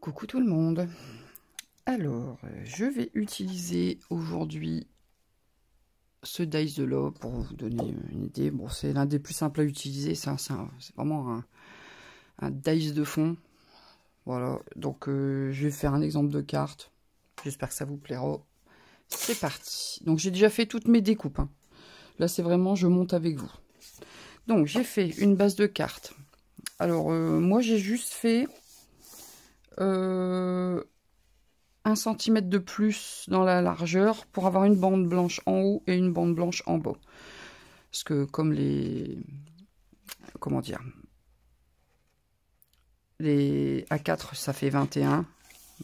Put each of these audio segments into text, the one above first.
Coucou tout le monde. Alors, je vais utiliser aujourd'hui ce dice de là pour vous donner une idée. Bon, c'est l'un des plus simples à utiliser. C'est vraiment un dice de fond. Voilà, donc je vais faire un exemple de carte. J'espère que ça vous plaira. C'est parti. Donc j'ai déjà fait toutes mes découpes, hein. Là, c'est vraiment, je monte avec vous. Donc, j'ai fait une base de cartes. Alors, moi, j'ai juste fait 1 cm de plus dans la largeur pour avoir une bande blanche en haut et une bande blanche en bas. Parce que comme comment dire, les A4 ça fait 21,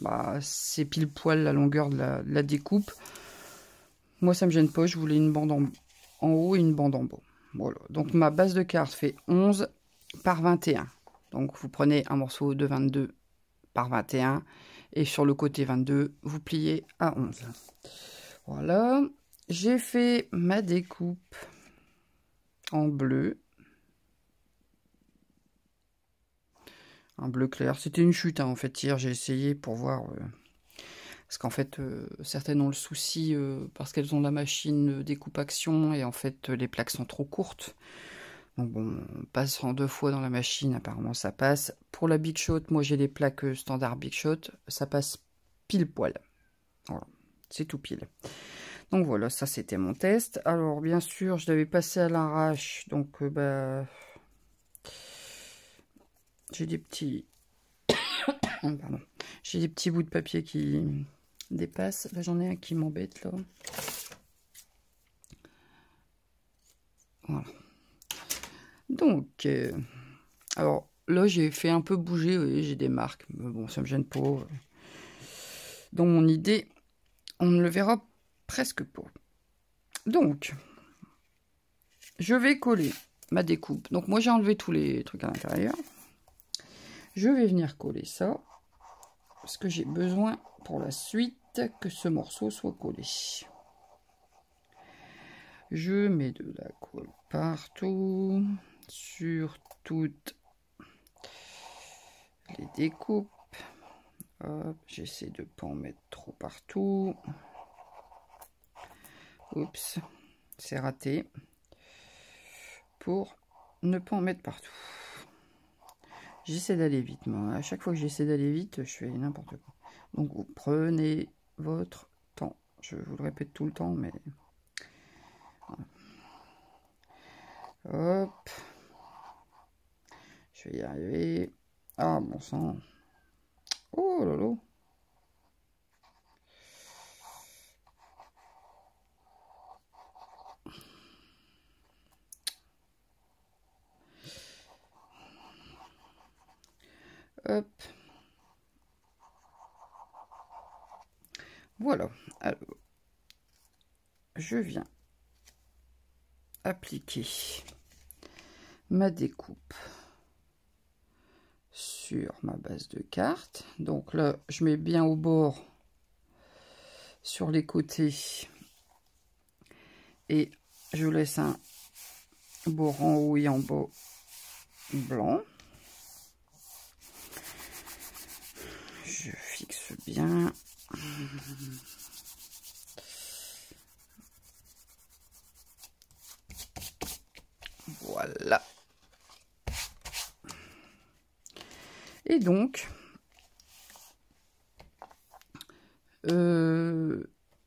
bah, c'est pile poil la longueur de la découpe. Moi ça me gêne pas, je voulais une bande en haut et une bande en bas. Voilà, donc ma base de carte fait 11 par 21. Donc vous prenez un morceau de 22 par 21 et sur le côté 22 vous pliez à 11. Voilà, j'ai fait ma découpe en bleu, un bleu clair. C'était une chute, hein, en fait. Hier j'ai essayé pour voir, parce qu'en fait certaines ont le souci parce qu'elles ont la machine découpe action et en fait les plaques sont trop courtes. Donc bon, on passe en 2 fois dans la machine, apparemment ça passe. Pour la Big Shot, moi j'ai les plaques standard Big Shot, ça passe pile poil. Voilà, c'est tout pile. Donc voilà, ça c'était mon test. Alors bien sûr, je l'avais passé à l'arrache, donc bah, j'ai des petits... Pardon. J'ai des petits bouts de papier qui dépassent. Là j'en ai un qui m'embête là. Voilà. Donc, alors là j'ai fait un peu bouger, oui, j'ai des marques, mais bon ça me gêne pas. Dans mon idée, on ne le verra presque pas. Donc, je vais coller ma découpe. Donc moi j'ai enlevé tous les trucs à l'intérieur. Je vais venir coller ça, parce que j'ai besoin pour la suite que ce morceau soit collé. Je mets de la colle partout, sur toutes les découpes. J'essaie de ne pas en mettre trop partout. Oups, c'est raté. Pour ne pas en mettre partout. J'essaie d'aller vite, moi. À chaque fois que j'essaie d'aller vite, je fais n'importe quoi. Donc vous prenez votre temps. Je vous le répète tout le temps, mais... Voilà. Hop. Je vais y arriver. Ah, bon sang. Oh là là. Hop. Voilà. Alors, je viens appliquer ma découpe sur ma base de carte. Donc là, je mets bien au bord sur les côtés et je laisse un bord en haut et en bas blanc. Je fixe bien. Voilà. Et donc,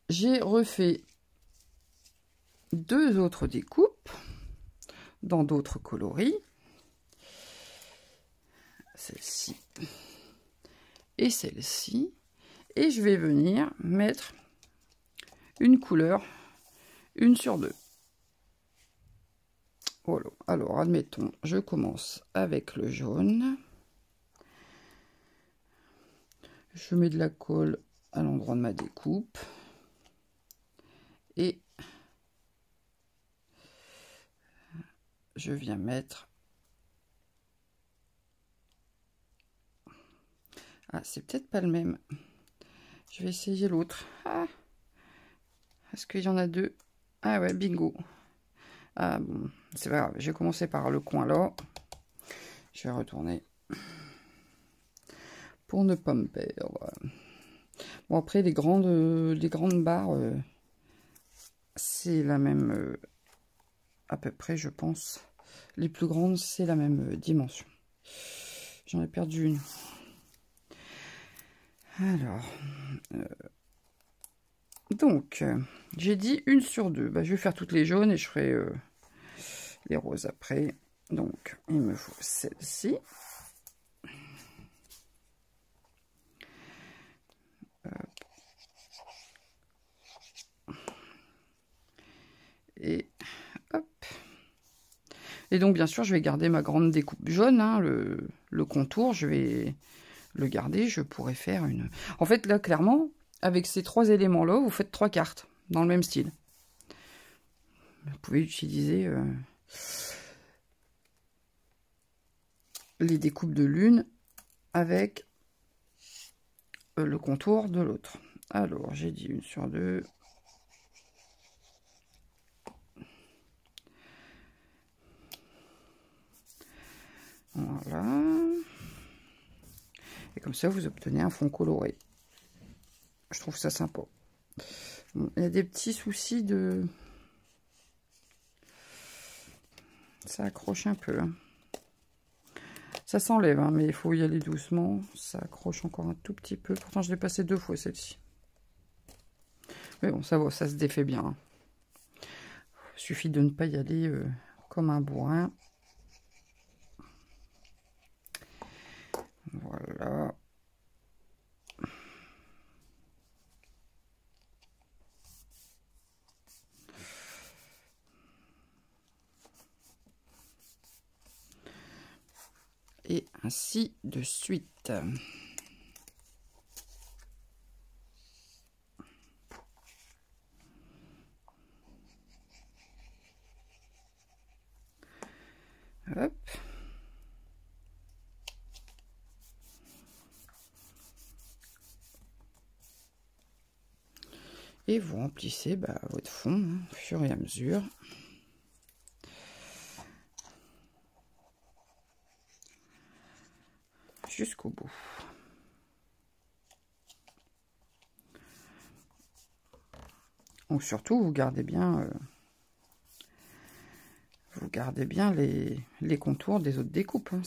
j'ai refait 2 autres découpes dans d'autres coloris. Celle-ci et celle-ci. Et je vais venir mettre une couleur, une sur 2. Voilà. Alors, admettons, je commence avec le jaune. Je mets de la colle à l'endroit de ma découpe. Et je viens mettre... Ah, c'est peut-être pas le même. Je vais essayer l'autre. Ah, est-ce qu'il y en a 2? Ah ouais, bingo. Ah bon, c'est pas grave. Je vais commencer par le coin là. Je vais retourner pour ne pas me perdre. Bon, après, les grandes barres, c'est la même, à peu près, je pense. Les plus grandes, c'est la même dimension. J'en ai perdu une. Alors, donc, j'ai dit 1 sur 2. Bah, je vais faire toutes les jaunes et je ferai les roses après. Donc, il me faut celle-ci. Et hop. Et donc, bien sûr, je vais garder ma grande découpe jaune, hein, le contour, je vais le garder. Je pourrais faire une... En fait, là, clairement, avec ces 3 éléments-là, vous faites 3 cartes dans le même style. Vous pouvez utiliser les découpes de l'une avec le contour de l'autre. Alors, j'ai dit 1 sur 2. Voilà. Et comme ça, vous obtenez un fond coloré. Je trouve ça sympa. Bon, il y a des petits soucis de... Ça accroche un peu. Hein. Ça s'enlève, hein, mais il faut y aller doucement. Ça accroche encore un tout petit peu. Pourtant, je l'ai passé 2 fois, celle-ci. Mais bon, ça va, ça se défait bien. Hein. Il suffit de ne pas y aller comme un bourrin. Voilà. Et ainsi de suite. Hop. Et vous remplissez votre fond hein, au fur et à mesure. Jusqu'au bout. Donc surtout, vous gardez bien les contours des autres découpes. Hein.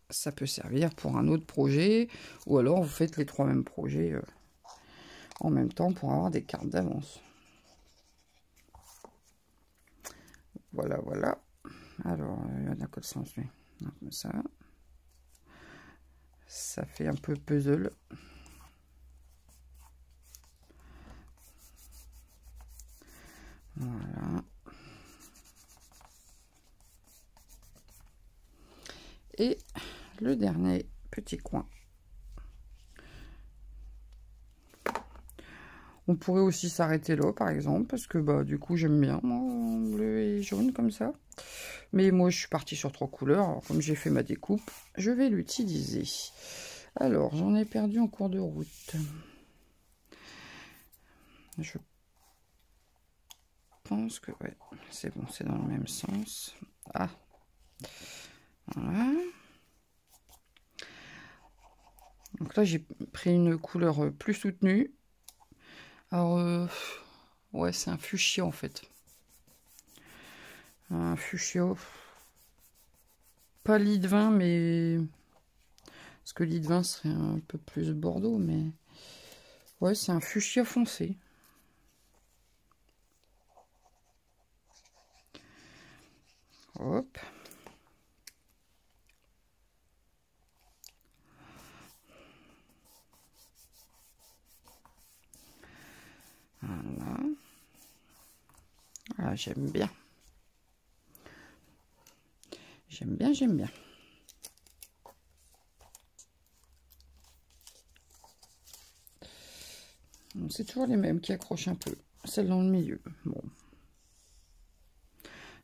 Ça peut servir pour un autre projet, ou alors vous faites les 3 mêmes projets en même temps pour avoir des cartes d'avance. Voilà, voilà. Alors, il y en a quel sens lui? Comme ça. Ça fait un peu puzzle. Voilà. Et le dernier petit coin. On pourrait aussi s'arrêter là, par exemple, parce que du coup, j'aime bien, moi, bleu et jaune, comme ça. Mais moi, je suis partie sur 3 couleurs. Alors, comme j'ai fait ma découpe, je vais l'utiliser. Alors, j'en ai perdu en cours de route. Je pense que, ouais, c'est bon, c'est dans le même sens. Ah, voilà. Donc là, j'ai pris une couleur plus soutenue. Alors, ouais, c'est un fuchsia en fait. Un fuchsia. Pas lit de vin, mais... Parce que lit de vin serait un peu plus bordeaux, mais... Ouais, c'est un fuchsia foncé. Hop. Voilà. Ah, j'aime bien. J'aime bien, j'aime bien. C'est toujours les mêmes qui accrochent un peu. Celle dans le milieu. Bon.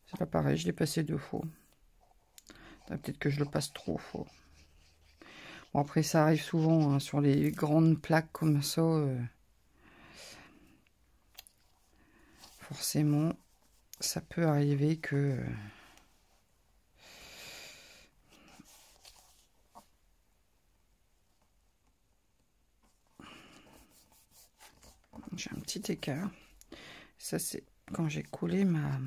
C'est pas pareil, je l'ai passé 2 fois. Peut-être que je le passe trop fort. Bon, après, ça arrive souvent hein, sur les grandes plaques comme ça. Forcément, ça peut arriver que... j'ai un petit écart. Ça, c'est quand j'ai collé ma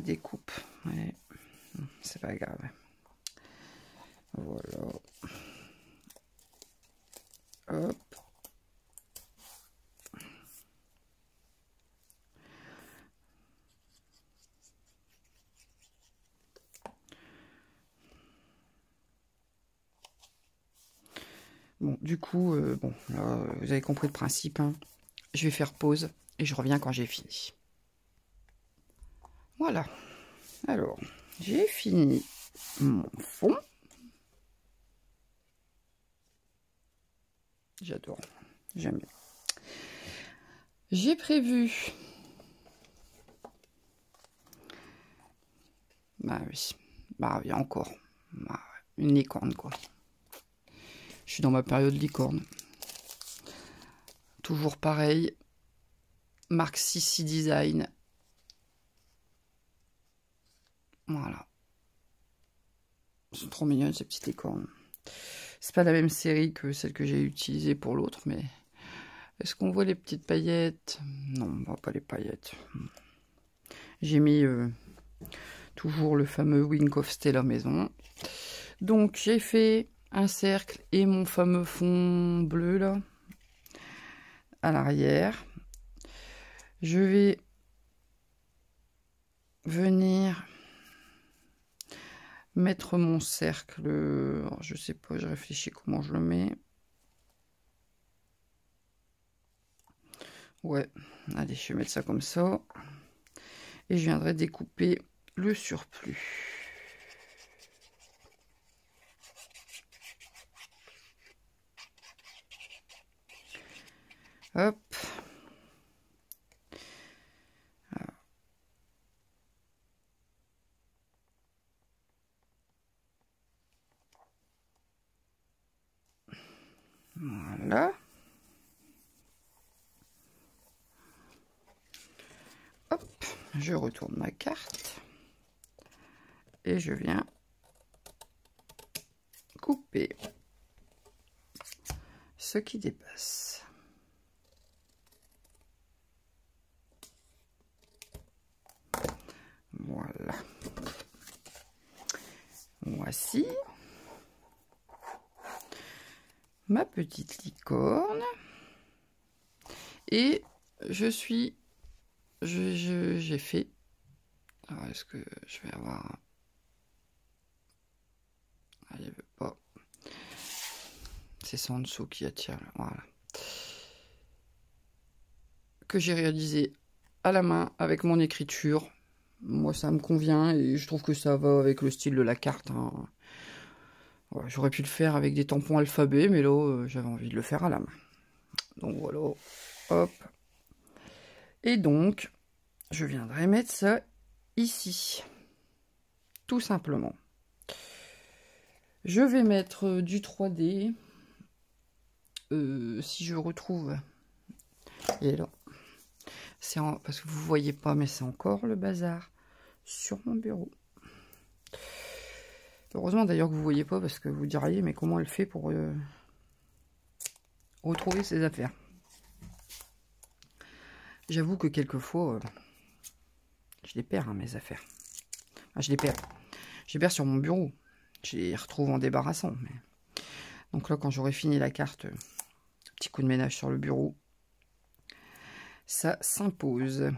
découpe. Ouais. C'est pas grave. Voilà. Hop. Bon, du coup, bon, là, vous avez compris le principe. Hein. Je vais faire pause et je reviens quand j'ai fini. Voilà. Alors, j'ai fini mon fond. J'adore. J'aime bien. J'ai prévu. Bah oui. Bah oui, encore. Bah, une licorne, quoi. Je suis dans ma période licorne. Toujours pareil. Marque CC Design. Voilà. C'est trop mignonne ces petites licornes. C'est pas la même série que celle que j'ai utilisée pour l'autre, mais est-ce qu'on voit les petites paillettes? Non, on voit pas les paillettes. J'ai mis toujours le fameux Wink of Stella maison. Donc j'ai fait un cercle et mon fameux fond bleu là à l'arrière. Je vais venir mettre mon cercle. Alors, je sais pas, je réfléchis comment je le mets. Ouais, allez, je vais mettre ça comme ça. Et je viendrai découper le surplus. Hop. Voilà. Hop, je retourne ma carte. Et je viens couper ce qui dépasse. Voilà. Voici ma petite licorne. Et j'ai fait. Alors, est-ce que je vais avoir. Ah, il veut pas. C'est ça en dessous qui attire. Voilà. Que j'ai réalisé à la main avec mon écriture. Moi, ça me convient et je trouve que ça va avec le style de la carte. Hein. Ouais, j'aurais pu le faire avec des tampons alphabet, mais là, j'avais envie de le faire à la main. Donc voilà, hop. Et donc, je viendrai mettre ça ici. Tout simplement. Je vais mettre du 3D. Si je retrouve. Et là, parce que vous voyez pas, mais c'est encore le bazar sur mon bureau. Heureusement d'ailleurs que vous voyez pas, parce que vous diriez, mais comment elle fait pour retrouver ses affaires? J'avoue que quelquefois, je les perds, hein, mes affaires. Ah, je les perds. Je les perds sur mon bureau. Je les retrouve en débarrassant. Mais... Donc là, quand j'aurai fini la carte, petit coup de ménage sur le bureau, ça s'impose.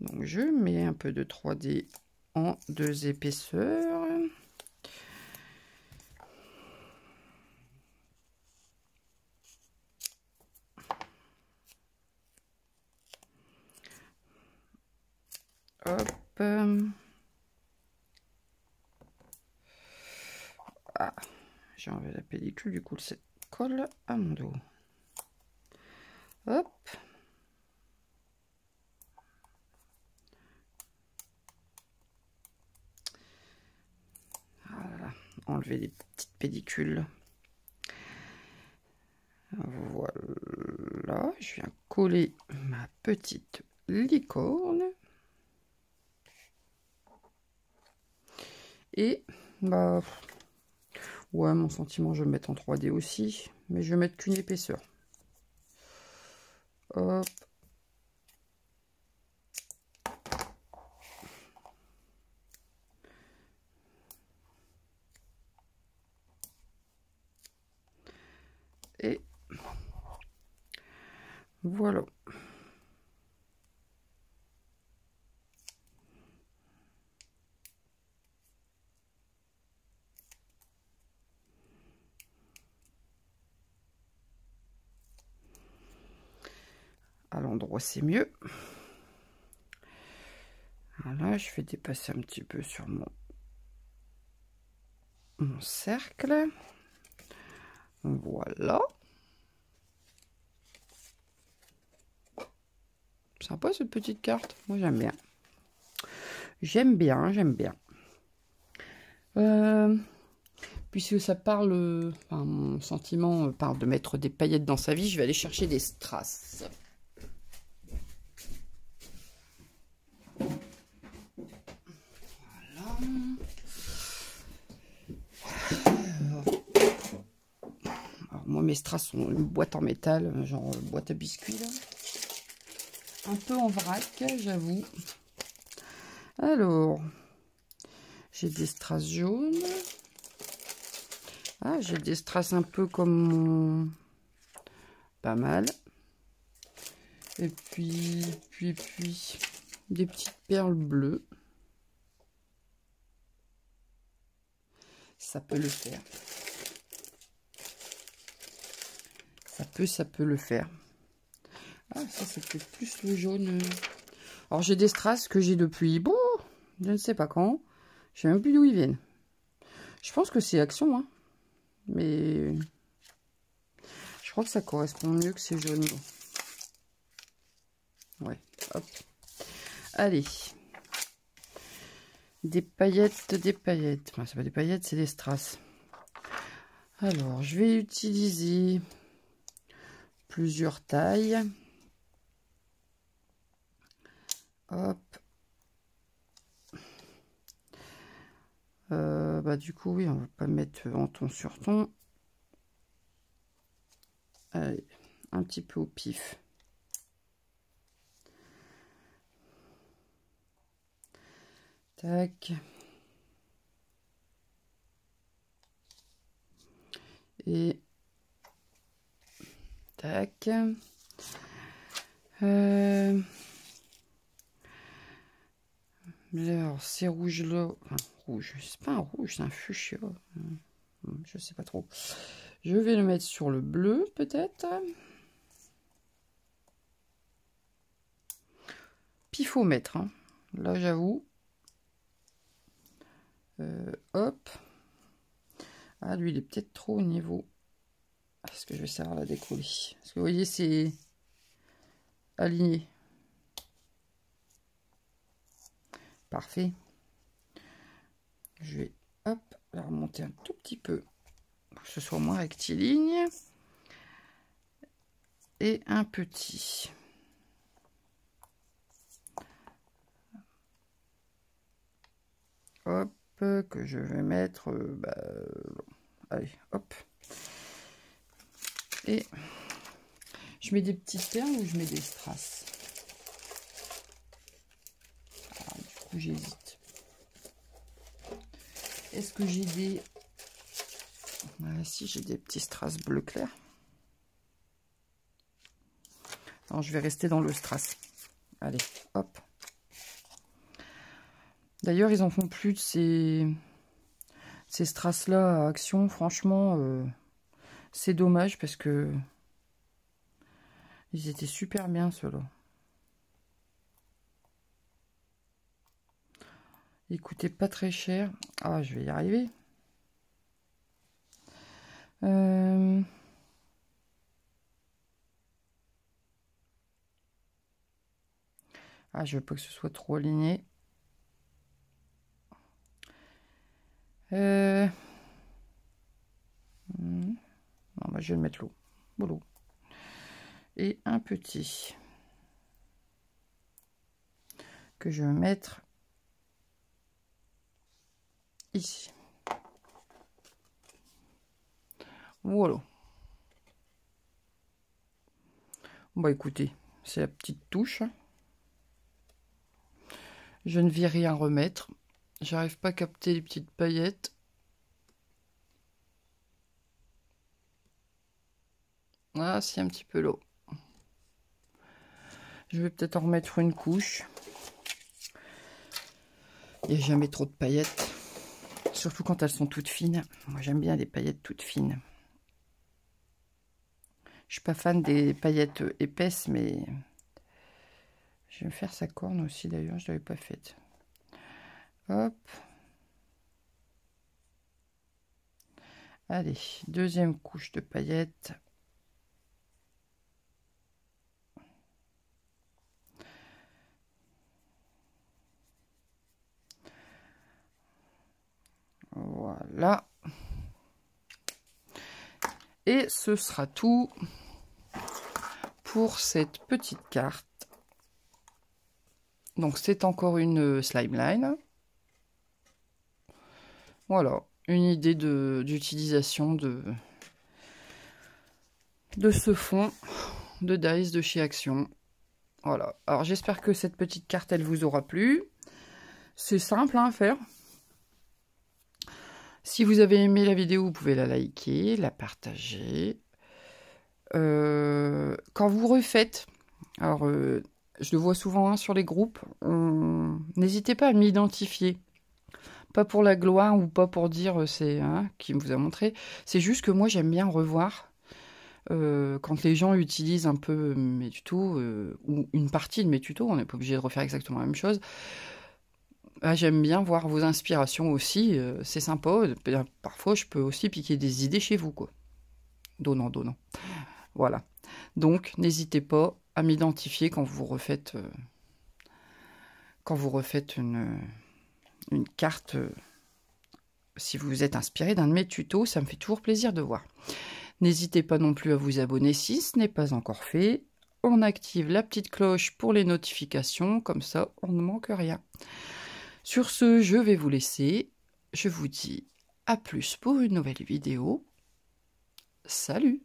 Donc je mets un peu de 3D en 2 épaisseurs. Hop. Ah, j'ai enlevé la pellicule, du coup, ça colle à mon dos. Hop. Voilà, enlever les petites pellicules. Voilà, je viens coller ma petite licorne. Et, bah, ouais, mon sentiment, je vais le mettre en 3D aussi, mais je vais mettre qu'une épaisseur. Hop. Et voilà. À l'endroit, c'est mieux. Voilà, je vais dépasser un petit peu sur mon cercle. Voilà. Sympa cette petite carte. Moi, j'aime bien. J'aime bien, j'aime bien. Puisque ça parle, enfin, mon sentiment parle de mettre des paillettes dans sa vie, je vais aller chercher des strass. Voilà. Alors, moi, mes strass sont une boîte en métal, genre boîte à biscuits, là. Un peu en vrac, j'avoue. Alors, j'ai des strass jaunes. Ah, j'ai des strass un peu comme mon... Pas mal. Et puis, des petites perles bleues. Ça peut le faire. Ça peut le faire. Ah, ça c'est peut-être plus le jaune. Alors, j'ai des strass que j'ai depuis... Bon, je ne sais pas quand. Je sais même plus d'où ils viennent. Je pense que c'est Action, hein. Mais... je crois que ça correspond mieux que ces jaunes. Ouais, hop. Allez. Des paillettes, des paillettes. Enfin, c'est pas des paillettes, c'est des strass. Alors, je vais utiliser plusieurs tailles. Hop. Bah, du coup, oui, on va pas mettre en ton sur ton. Allez, un petit peu au pif. Tac. Et tac. Alors, ces rouges-là, enfin, rouge, c'est pas un rouge, c'est un fuchsia. Je sais pas trop. Je vais le mettre sur le bleu, peut-être. Pifomètre, hein. Là, j'avoue. Hop. Ah, lui, il est peut-être trop au niveau. Est-ce que je vais savoir la décoller? Parce que vous voyez, c'est aligné. Parfait. Je vais, hop, la remonter un tout petit peu pour que ce soit moins rectiligne. Et un petit. Hop, que je vais mettre... allez, hop. Et je mets des petites perles ou je mets des strass? Ah, du coup, j'hésite. Est-ce que j'ai des... Ah, si, j'ai des petits strass bleu clair. Alors, je vais rester dans le strass. Allez, hop. D'ailleurs, ils en font plus de ces strass-là à Action. Franchement, c'est dommage parce que ils étaient super bien, ceux-là. Ils coûtaient pas très cher. Ah, je vais y arriver. Ah, je veux pas que ce soit trop aligné. Non, bah, je vais le mettre l'eau. Boulot. Et un petit que je vais mettre ici. Voilà. Bah écoutez, c'est la petite touche. Je ne vais rien remettre. J'arrive pas à capter les petites paillettes. Ah, c'est un petit peu l'eau. Je vais peut-être en remettre une couche. Il n'y a jamais trop de paillettes. Surtout quand elles sont toutes fines. Moi, j'aime bien les paillettes toutes fines. Je suis pas fan des paillettes épaisses, mais je vais faire sa corne aussi d'ailleurs, je ne l'avais pas faite. Hop. Allez, deuxième couche de paillettes. Voilà. Et ce sera tout pour cette petite carte. Donc c'est encore une slime line. Voilà, une idée d'utilisation de ce fond de dies de chez Action. Voilà, alors j'espère que cette petite carte elle vous aura plu. C'est simple à faire. Si vous avez aimé la vidéo, vous pouvez la liker, la partager. Quand vous refaites, alors je le vois souvent sur les groupes, n'hésitez pas à m'identifier. Pas pour la gloire ou pas pour dire c'est qui vous a montré. C'est juste que moi j'aime bien revoir quand les gens utilisent un peu mes tutos ou une partie de mes tutos. On n'est pas obligé de refaire exactement la même chose. J'aime bien voir vos inspirations aussi. C'est sympa. Parfois je peux aussi piquer des idées chez vous, quoi. Donnant. Voilà. Donc n'hésitez pas à m'identifier quand vous refaites une carte. Si vous êtes inspiré d'un de mes tutos, ça me fait toujours plaisir de voir. N'hésitez pas non plus à vous abonner si ce n'est pas encore fait. On active la petite cloche pour les notifications, comme ça on ne manque rien. Sur ce, je vais vous laisser. Je vous dis à plus pour une nouvelle vidéo. Salut!